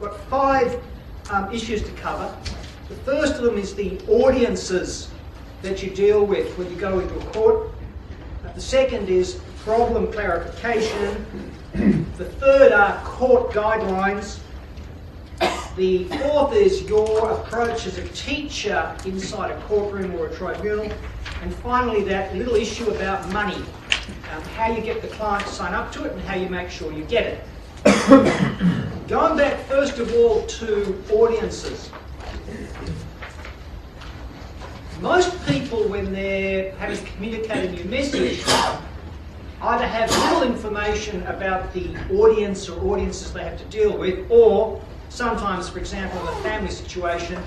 We've got 5 issues to cover. The first of them is the audiences that you deal with when you go into a court. The second is problem clarification. The third are court guidelines. The fourth is your approach as a teacher inside a courtroom or a tribunal. And finally, that little issue about money, how you get the client to sign up to it and how you make sure you get it. Going back first of all to audiences. Most people, when they're having to communicate a new message, either have little information about the audience or audiences they have to deal with, or sometimes, for example, in a family situation,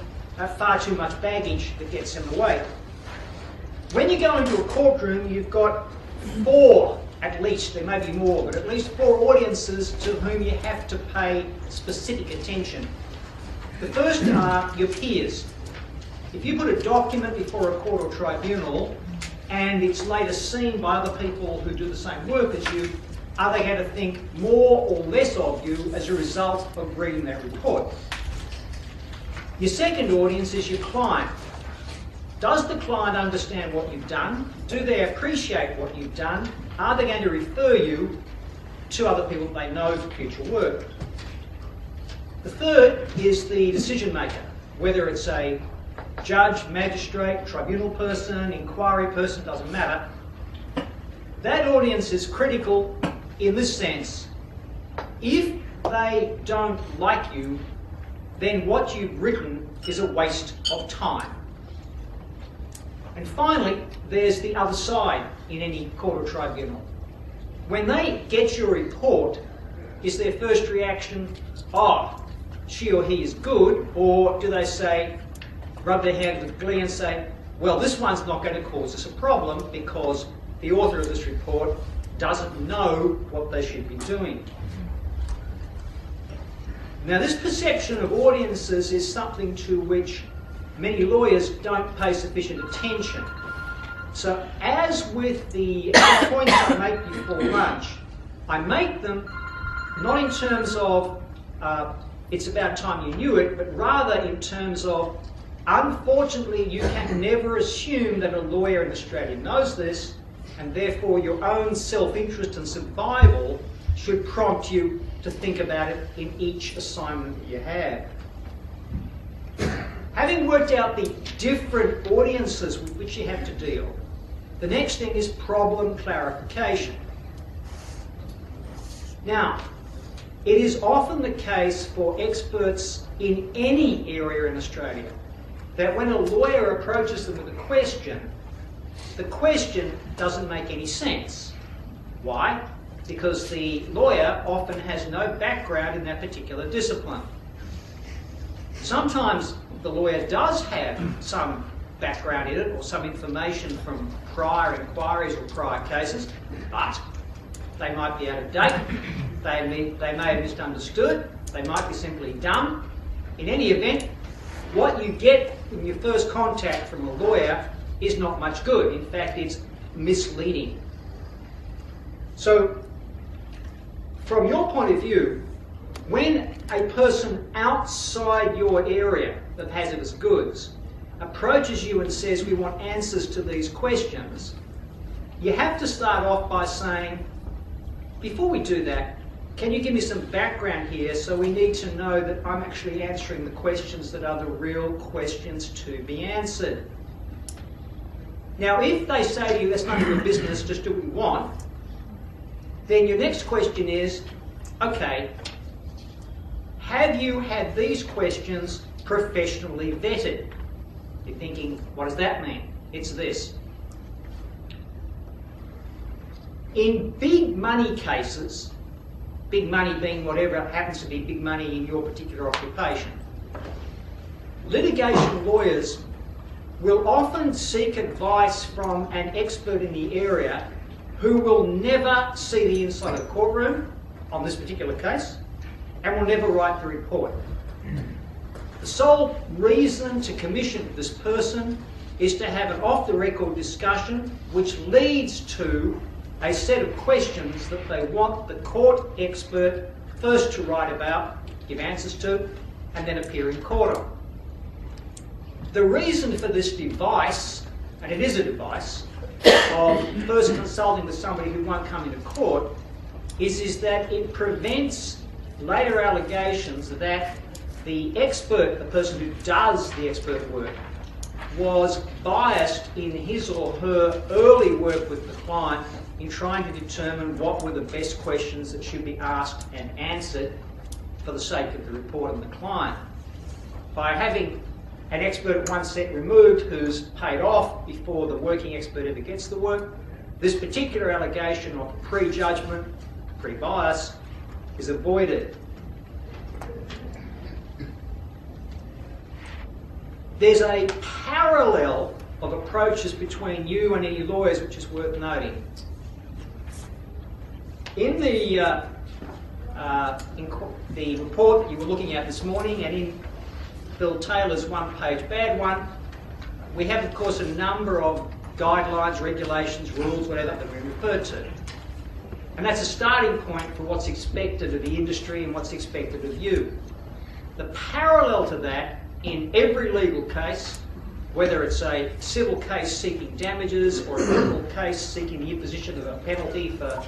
far too much baggage that gets in the way. When you go into a courtroom, you've got 4, at least, there may be more, but at least 4 audiences to whom you have to pay specific attention. The first are your peers. If you put a document before a court or tribunal and it's later seen by other people who do the same work as you, are they going to think more or less of you as a result of reading that report? Your second audience is your client. Does the client understand what you've done? Do they appreciate what you've done? Are they going to refer you to other people they know for future work? The third is the decision maker, whether it's a judge, magistrate, tribunal person, inquiry person, doesn't matter. That audience is critical in this sense. If they don't like you, then what you've written is a waste of time. And finally, there's the other side in any court or tribunal. When they get your report, is their first reaction, oh, she or he is good, or do they say, rub their hands with glee and say, well, this one's not going to cause us a problem because the author of this report doesn't know what they should be doing. Now, this perception of audiences is something to which many lawyers don't pay sufficient attention. So, as with the points I make before lunch, I make them not in terms of it's about time you knew it, but rather in terms of, unfortunately, you can never assume that a lawyer in Australia knows this, and therefore your own self-interest and survival should prompt you to think about it in each assignment that you have. Having worked out the different audiences with which you have to deal, the next thing is problem clarification. Now, it is often the case for experts in any area in Australia that when a lawyer approaches them with a question, the question doesn't make any sense. Why? Because the lawyer often has no background in that particular discipline. Sometimes the lawyer does have some background in it or some information from prior inquiries or prior cases, but they might be out of date, they may have misunderstood, they might be simply dumb. In any event, what you get in your first contact from a lawyer is not much good. In fact, it's misleading. So, from your point of view, when a person outside your area of hazardous goods approaches you and says, we want answers to these questions, you have to start off by saying, before we do that, can you give me some background here so we need to know that I'm actually answering the questions that are the real questions to be answered? Now, if they say to you, that's none of your business, just do what you want, then your next question is, okay, have you had these questions professionally vetted? You're thinking, what does that mean? It's this. In big money cases, big money being whatever happens to be big money in your particular occupation, litigation lawyers will often seek advice from an expert in the area who will never see the inside of the courtroom on this particular case and will never write the report. The sole reason to commission this person is to have an off-the-record discussion which leads to a set of questions that they want the court expert first to write about give answers to, and then appear in court on. The reason for this device, and it is a device, of first consulting with somebody who won't come into court, is that it prevents later allegations that the expert, the person who does the expert work, was biased in his or her early work with the client in trying to determine what were the best questions that should be asked and answered for the sake of the report and the client. By having an expert at one set removed who's paid off before the working expert ever gets the work, this particular allegation of prejudgment, pre-bias, is avoided. There's a parallel of approaches between you and any lawyers which is worth noting. In the report that you were looking at this morning, and in Bill Taylor's one-page bad one, we have, of course, a number of guidelines, regulations, rules, whatever that we refer to. And that's a starting point for what's expected of the industry and what's expected of you. The parallel to that in every legal case, whether it's a civil case seeking damages or a criminal case seeking the imposition of a penalty for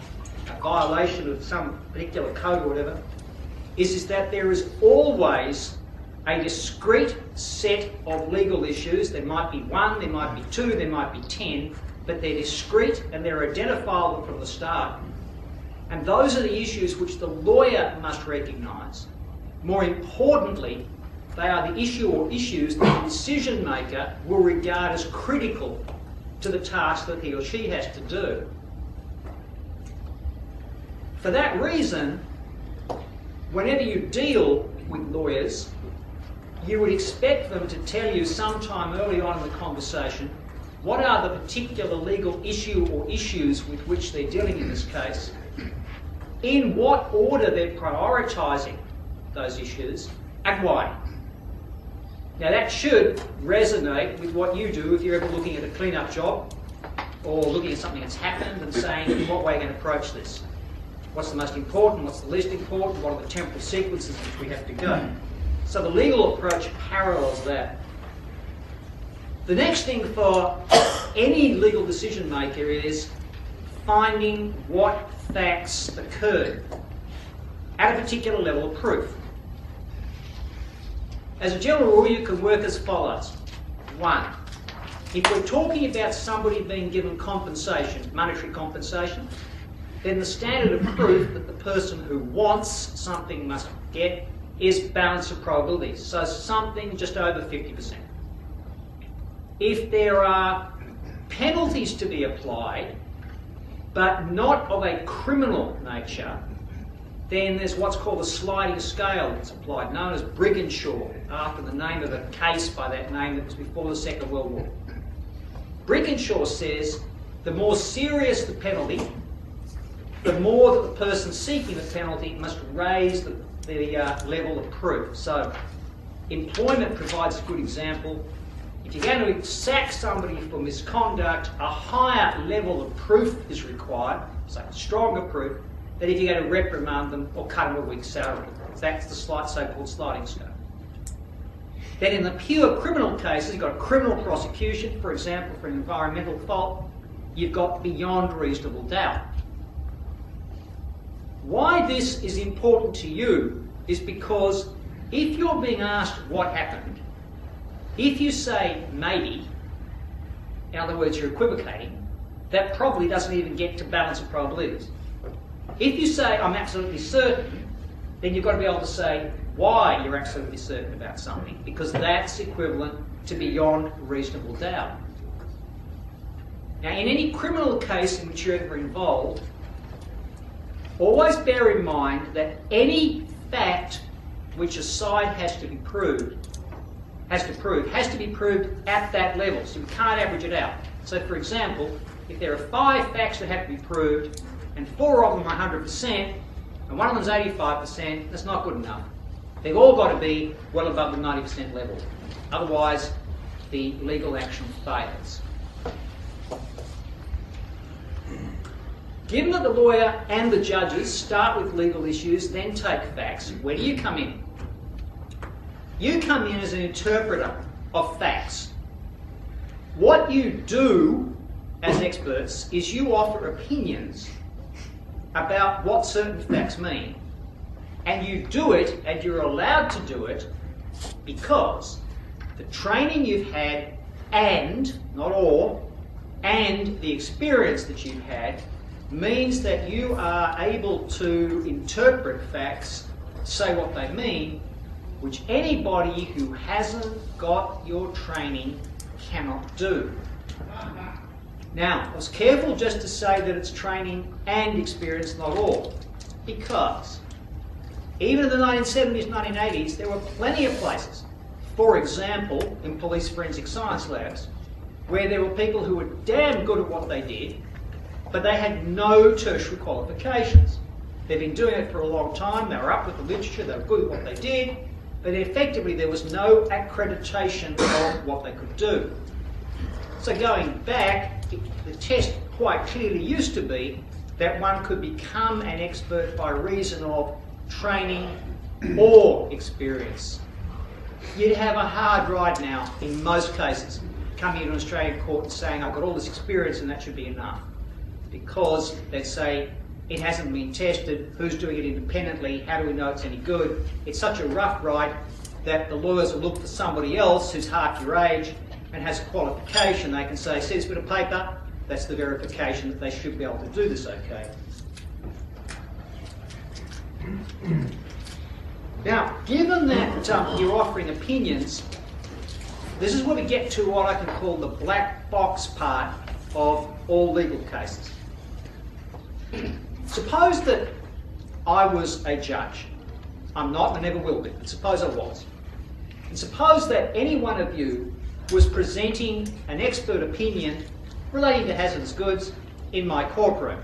a violation of some particular code or whatever, is that there is always a discrete set of legal issues. There might be one, there might be two, there might be 10, but they're discrete and they're identifiable from the start. And those are the issues which the lawyer must recognise. More importantly, they are the issue or issues that the decision maker will regard as critical to the task that he or she has to do. For that reason, whenever you deal with lawyers, you would expect them to tell you sometime early on in the conversation what are the particular legal issue or issues with which they're dealing in this case, in what order they're prioritising those issues, and why. Now that should resonate with what you do if you're ever looking at a clean-up job or looking at something that's happened and saying, in what way are you going to approach this? What's the most important? What's the least important? What are the temporal sequences which we have to go? So the legal approach parallels that. The next thing for any legal decision maker is finding what facts occurred at a particular level of proof. As a general rule, you can work as follows. 1. If we're talking about somebody being given compensation, monetary compensation, then the standard of proof that the person who wants something must get is balance of probabilities, so something just over 50%. If there are penalties to be applied, but not of a criminal nature, then there's what's called a sliding scale that's applied, known as Brigginshaw, after the name of a case by that name that was before the Second World War. Brigginshaw says the more serious the penalty, the more that the person seeking the penalty must raise the level of proof. So employment provides a good example. If you're going to sack somebody for misconduct, a higher level of proof is required, so stronger proof, than if you're going to reprimand them or cut them a week's salary. That's the so-called sliding scale. Then in the pure criminal cases, you've got a criminal prosecution, for example, for an environmental fault, you've got beyond reasonable doubt. Why this is important to you is because if you're being asked what happened, if you say maybe, in other words, you're equivocating, that probably doesn't even get to balance of probabilities. If you say I'm absolutely certain, then you've got to be able to say why you're absolutely certain about something, because that's equivalent to beyond reasonable doubt. Now, in any criminal case in which you're ever involved, always bear in mind that any fact which a side has to be proved has to be proved at that level, so you can't average it out. So, for example, if there are 5 facts that have to be proved, and 4 of them are 100%, and one of them's 85%, that's not good enough. They've all got to be well above the 90% level. Otherwise, the legal action fails. Given that the lawyer and the judges start with legal issues, then take facts, where do you come in? You come in as an interpreter of facts. What you do as experts is you offer opinions about what certain facts mean. And you do it, and you're allowed to do it, because the training you've had, and, not all, and the experience that you've had means that you are able to interpret facts, say what they mean, which anybody who hasn't got your training cannot do. Now, I was careful just to say that it's training and experience, not all, because even in the 1970s, 1980s, there were plenty of places, for example, in police forensic science labs, where there were people who were damn good at what they did, but they had no tertiary qualifications. They've been doing it for a long time, they were up with the literature, they were good at what they did, but effectively there was no accreditation of what they could do. So going back, the test quite clearly used to be that one could become an expert by reason of training or experience. You'd have a hard ride now, in most cases, coming into an Australian court and saying, I've got all this experience and that should be enough. Because they'd say, it hasn't been tested, who's doing it independently, how do we know it's any good? It's such a rough ride that the lawyers will look for somebody else who's half your age and has a qualification. They can say, see this bit of paper, that's the verification that they should be able to do this okay. Now, given that you're offering opinions, this is where we get to what I can call the black box part of all legal cases. Suppose that I was a judge. I'm not, I never will be, but suppose I was. And suppose that any one of you was presenting an expert opinion relating to hazardous goods in my courtroom.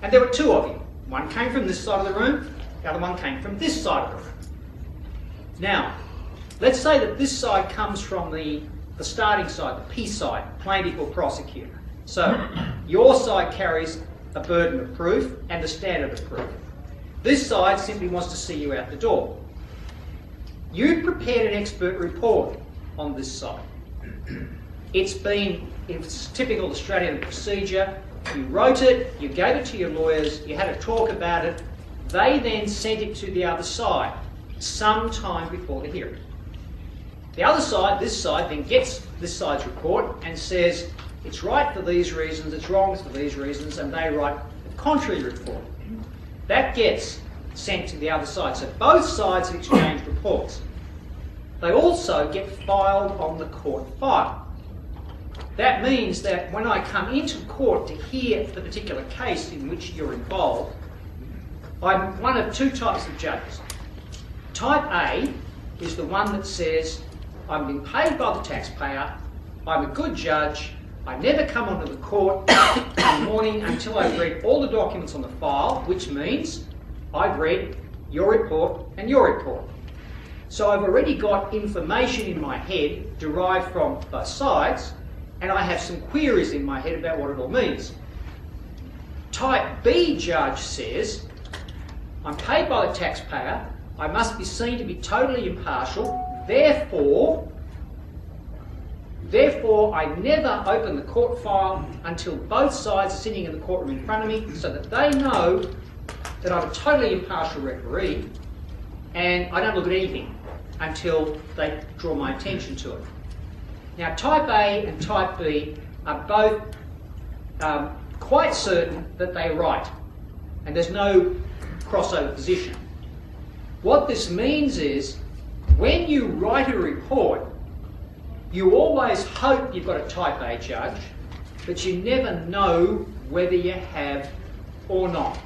And there were two of you. One came from this side of the room, the other one came from this side of the room. Now, let's say that this side comes from the starting side, the P side, plaintiff or prosecutor. So, your side carries a burden of proof and a standard of proof. This side simply wants to see you out the door. You prepared an expert report on this side. It's typical Australian procedure. You wrote it, you gave it to your lawyers, you had a talk about it. They then sent it to the other side sometime before the hearing. The other side, this side, then gets this side's report and says, it's right for these reasons, it's wrong for these reasons, and they write the contrary report. That gets sent to the other side. So both sides have exchanged reports. They also get filed on the court file. That means that when I come into court to hear the particular case in which you're involved, I'm one of two types of judges. Type A is the one that says, I'm being paid by the taxpayer, I'm a good judge, I never come onto the court in the morning until I've read all the documents on the file, which means I've read your report and your report. So I've already got information in my head derived from both sides, and I have some queries in my head about what it all means. Type B judge says, I'm paid by the taxpayer, I must be seen to be totally impartial, therefore I never open the court file until both sides are sitting in the courtroom in front of me so that they know that I'm a totally impartial referee, and I don't look at anything until they draw my attention to it. Now, Type A and Type B are both quite certain that they're right, and there's no crossover position. What this means is, when you write a report, you always hope you've got a Type A judge, but you never know whether you have or not.